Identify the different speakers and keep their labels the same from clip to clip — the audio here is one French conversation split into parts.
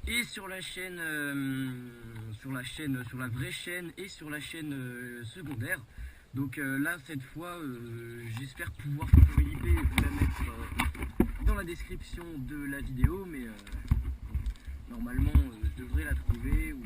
Speaker 1: et sur la chaîne, sur la vraie chaîne et sur la chaîne secondaire. Donc là cette fois j'espère pouvoir trouver l'idée et vous la mettre dans la description de la vidéo, mais normalement je devrais la trouver ou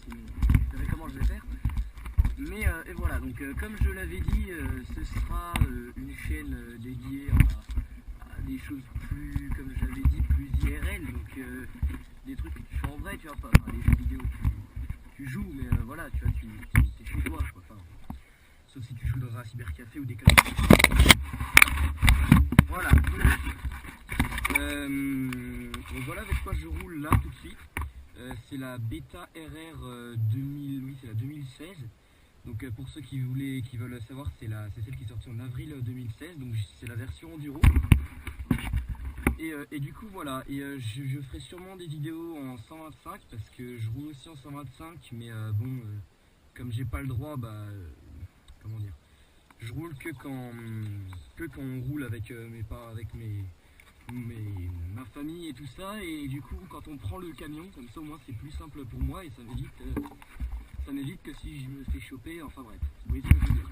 Speaker 1: sinon je verrai comment je vais faire. Mais et voilà, donc comme je l'avais dit, ce sera une chaîne dédiée à des choses plus, comme j'avais dit, plus IRL, donc des trucs que tu fais en vrai, tu vois, pas les jeux vidéo tu joues, mais voilà, tu vois, t'es chez toi, quoi, enfin, sauf si tu joues dans un cybercafé ou des cafés. Voilà. Donc voilà avec quoi je roule là tout de suite. C'est la Beta RR 2000, oui c'est la 2016. Donc pour ceux qui veulent savoir, c'est celle qui est sortie en avril 2016, donc c'est la version Enduro. Et du coup voilà, et je ferai sûrement des vidéos en 125 parce que je roule aussi en 125, mais bon, comme j'ai pas le droit, comment dire, je roule que quand on roule avec ma famille et tout ça, et du coup quand on prend le camion, comme ça au moins c'est plus simple pour moi et ça m'évite que si je me fais choper, enfin bref, vous voyez ce que je veux dire.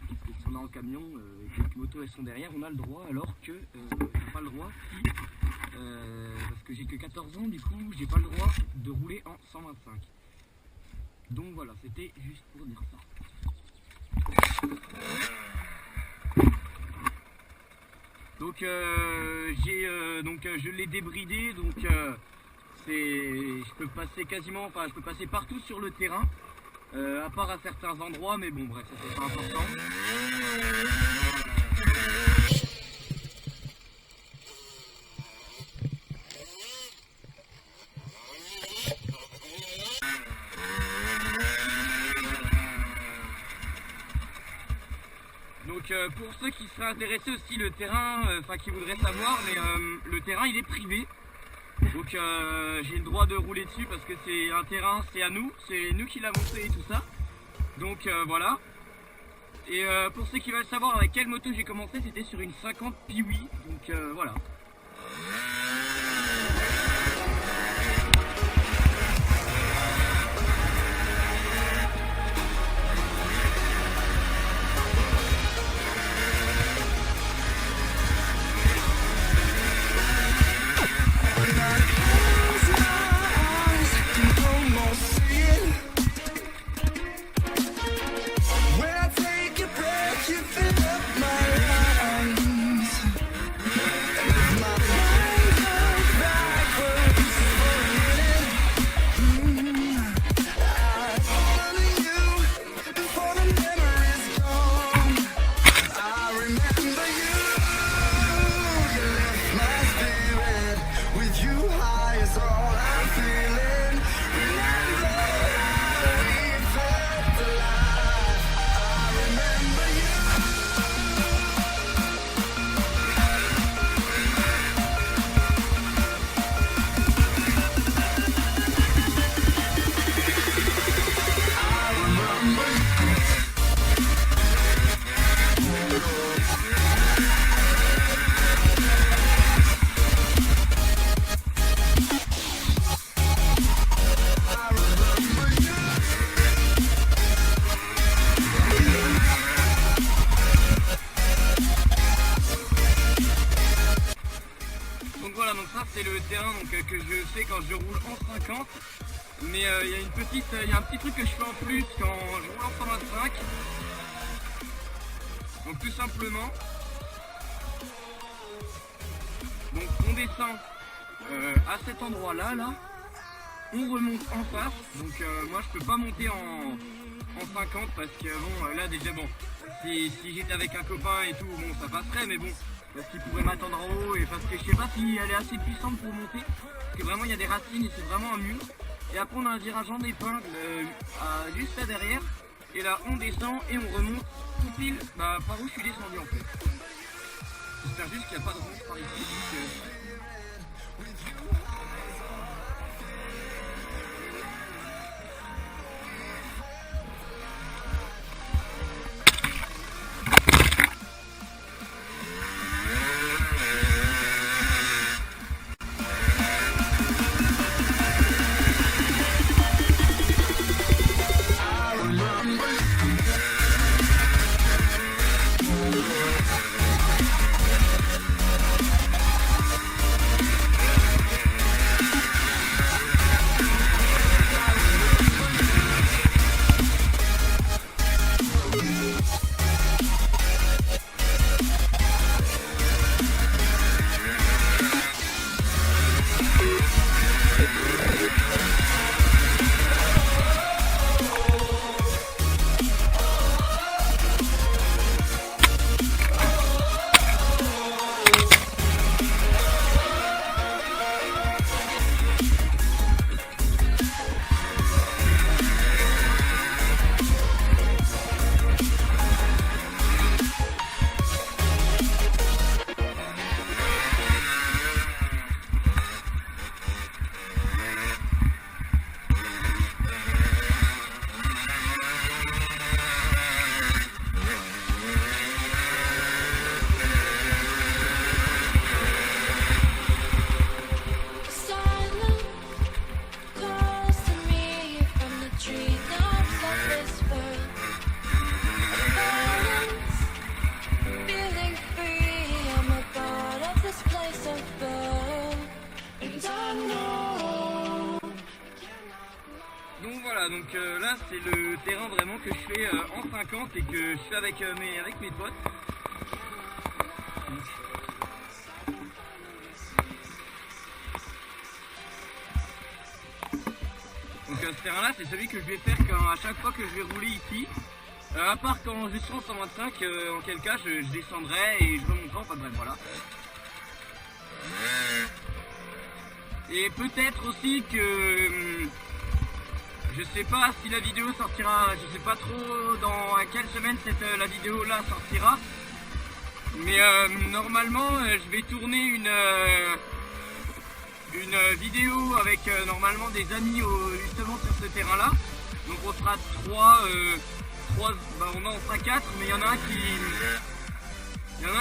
Speaker 1: Parce que si on est en camion et que les motos elles sont derrière, on a le droit, alors que j'ai pas le droit si, parce que j'ai que 14 ans, du coup j'ai pas le droit de rouler en 125. Donc voilà, c'était juste pour dire ça. Donc je l'ai débridé, donc je peux passer partout sur le terrain, à part à certains endroits, mais bon bref, ça c'est pas important. Donc pour ceux qui seraient intéressés aussi, le terrain, qui voudraient savoir, mais le terrain il est privé. Donc j'ai le droit de rouler dessus parce que c'est un terrain, c'est à nous, c'est nous qui l'avons fait et tout ça. Donc voilà. Et pour ceux qui veulent savoir avec quelle moto j'ai commencé, c'était sur une 50 Piwi. Donc voilà. Donc ça c'est le terrain que je fais quand je roule en 50, mais il y a un petit truc que je fais en plus quand je roule en 125. Donc tout simplement, donc on descend à cet endroit là, on remonte en face. Donc moi je peux pas monter en 50 parce que bon là déjà bon, si j'étais avec un copain et tout, bon ça passerait, mais bon, parce qu'il pourrait m'attendre en haut, et parce que je sais pas si elle est assez puissante pour monter, parce que vraiment il y a des racines et c'est vraiment un mur. Et après on a un virage en épingle juste là derrière, et là on descend et on remonte tout pile par où je suis descendu en fait. J'espère juste qu'il n'y a pas de ronge par ici. voilà, donc là c'est le terrain vraiment que je fais en 50 et que je fais avec mes potes. Donc ce terrain là c'est celui que je vais faire à chaque fois que je vais rouler ici. À part quand je serai en 125, en quel cas je descendrai et je remonterai, enfin bref voilà. Et peut-être aussi que je sais pas si la vidéo sortira, je sais pas trop dans quelle semaine la vidéo là sortira. Mais normalement je vais tourner une vidéo avec normalement des amis justement sur ce terrain là. Donc on sera on sera 4, mais il y en a un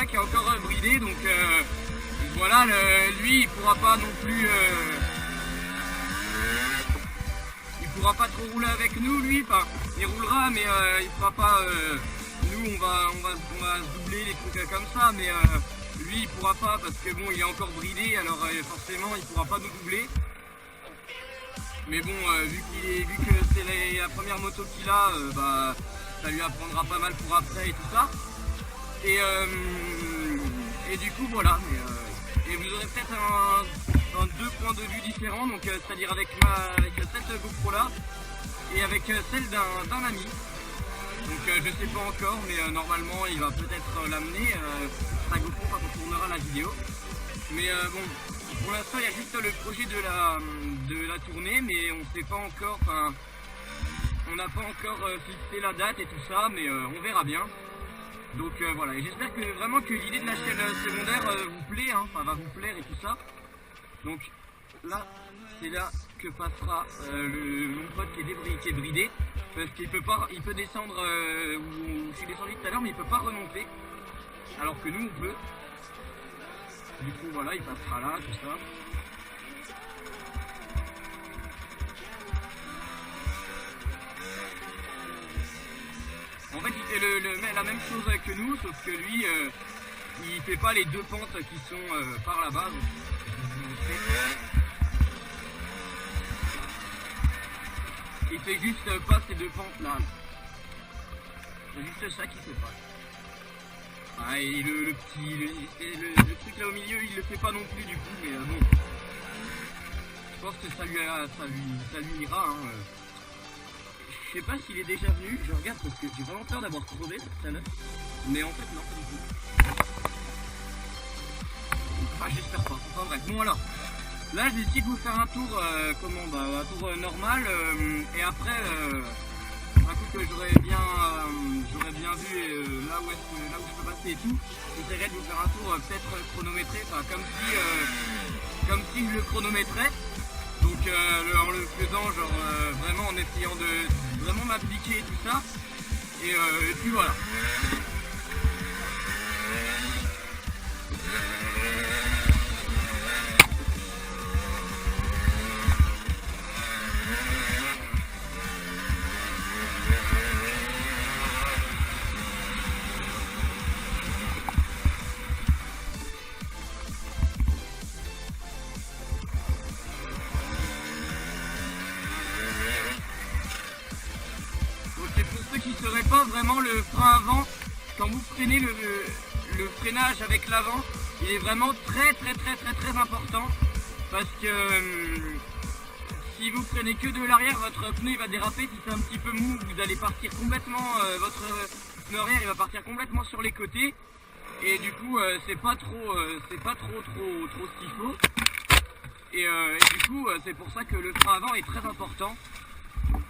Speaker 1: qui est encore bridé, donc voilà, lui il pourra pas non plus il pourra pas trop rouler avec nous, lui, enfin il roulera mais il fera pas nous on va se doubler les trucs comme ça, mais lui il pourra pas parce que bon il est encore bridé, alors forcément il pourra pas nous doubler. Mais bon vu que c'est la première moto qu'il a, bah ça lui apprendra pas mal pour après et tout ça. Et du coup voilà, et vous aurez peut-être deux points de vue différents, donc c'est-à-dire avec cette GoPro là et avec celle d'un ami. Donc je sais pas encore, mais normalement il va peut-être l'amener, sa GoPro quand on tournera la vidéo. Mais bon, pour l'instant il y a juste le projet de la tournée, mais on sait pas encore, on n'a pas encore fixé la date et tout ça, mais on verra bien. Donc voilà, et j'espère que vraiment que l'idée de la chaîne secondaire vous plaît, hein, enfin va vous plaire et tout ça. Donc là, c'est là que passera mon pote qui est bridé, parce qu'il peut pas, il peut descendre où je suis descendu tout à l'heure, mais il peut pas remonter, alors que nous on peut. Du coup voilà, il passera là, tout ça. En fait il fait la même chose que nous, sauf que lui il fait pas les deux pentes qui sont par là-bas. Il fait juste pas ces deux pentes là. C'est juste ça qui se passe. Ah, et le truc là au milieu il le fait pas non plus du coup, mais bon. Je pense que ça lui ira. Hein. Je sais pas s'il est déjà venu, je regarde parce que j'ai vraiment peur d'avoir crevé tout à l'heure. Mais en fait non, pas du tout. Enfin j'espère pas, enfin bref. Bon alors, là j'ai décidé de vous faire un tour, un tour normal, et après un coup que j'aurais bien vu là où je peux passer et tout, j'essaierai de vous faire un tour peut-être chronométré, enfin comme si je le chronométrais. Donc en le faisant genre vraiment en essayant de vraiment m'appliquer et tout ça. Et puis voilà. Qui ne serait pas vraiment le frein avant, quand vous freinez le freinage avec l'avant, il est vraiment très important, parce que si vous freinez que de l'arrière, votre pneu va déraper. Si c'est un petit peu mou, vous allez partir complètement, votre pneu arrière il va partir complètement sur les côtés, et du coup c'est pas trop ce qu'il faut, et du coup c'est pour ça que le frein avant est très important.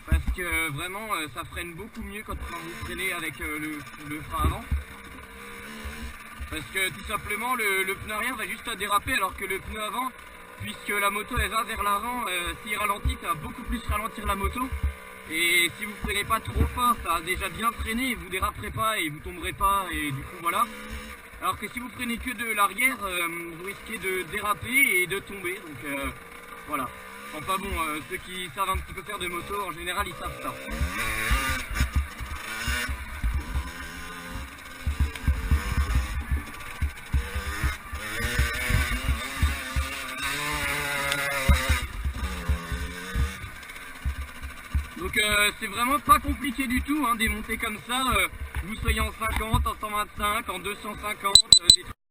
Speaker 1: Parce que vraiment ça freine beaucoup mieux quand vous freinez avec le frein avant. Parce que tout simplement le pneu arrière va juste déraper, alors que le pneu avant, puisque la moto elle va vers l'avant, s'il ralentit ça va beaucoup plus ralentir la moto. Et si vous freinez pas trop fort, ça va déjà bien freiner, vous déraperez pas et vous tomberez pas, et du coup voilà. Alors que si vous freinez que de l'arrière, vous risquez de déraper et de tomber, donc voilà. Enfin bon, ceux qui savent un petit peu faire de moto, en général, ils savent ça. Donc c'est vraiment pas compliqué du tout, hein, des montées comme ça, vous soyez en 50, en 125, en 250,